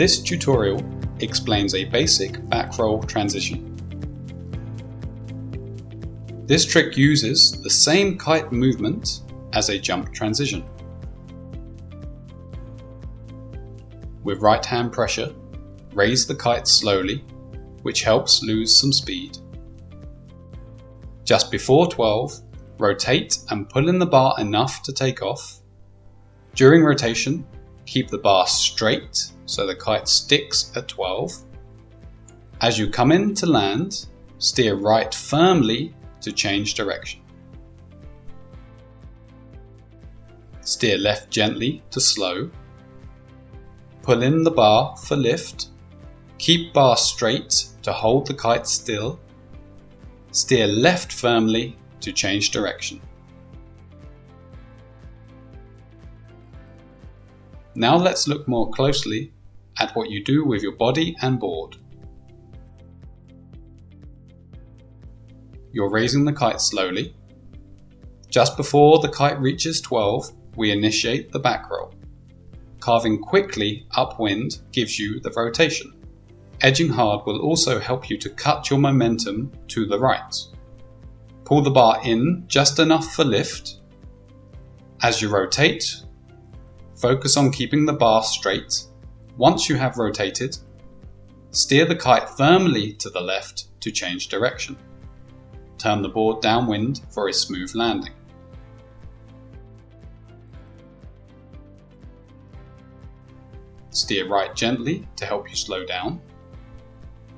This tutorial explains a basic backroll transition. This trick uses the same kite movement as a jump transition. With right hand pressure, raise the kite slowly, which helps lose some speed. Just before 12, rotate and pull in the bar enough to take off. During rotation, keep the bar straight so the kite sticks at 12. As you come in to land, steer right firmly to change direction. Steer left gently to slow. Pull in the bar for lift. Keep bar straight to hold the kite still. Steer left firmly to change direction. Now let's look more closely at what you do with your body and board. You're raising the kite slowly. Just before the kite reaches 12, we initiate the backroll. Carving quickly upwind gives you the rotation. Edging hard will also help you to cut your momentum to the right. Pull the bar in just enough for lift. As you rotate, focus on keeping the bar straight. Once you have rotated, steer the kite firmly to the left to change direction. Turn the board downwind for a smooth landing. Steer right gently to help you slow down.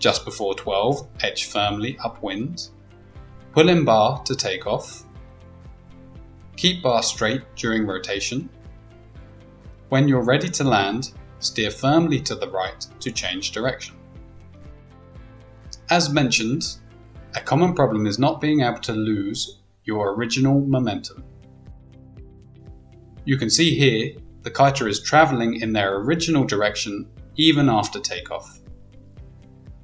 Just before 12, edge firmly upwind. Pull in bar to take off. Keep bar straight during rotation. When you're ready to land, steer firmly to the right to change direction. As mentioned, a common problem is not being able to lose your original momentum. You can see here the kiter is travelling in their original direction even after takeoff,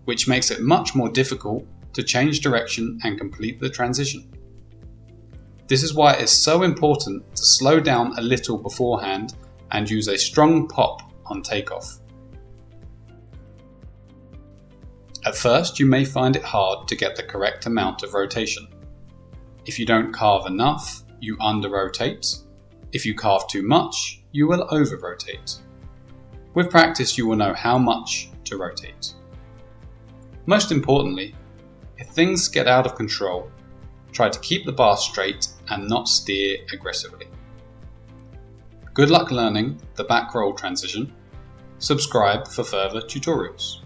which makes it much more difficult to change direction and complete the transition. This is why it is so important to slow down a little beforehand and use a strong pop on takeoff. At first, you may find it hard to get the correct amount of rotation. If you don't carve enough, you under-rotate. If you carve too much, you will over-rotate. With practice, you will know how much to rotate. Most importantly, if things get out of control, try to keep the bar straight and not steer aggressively. Good luck learning the backroll transition. Subscribe for further tutorials.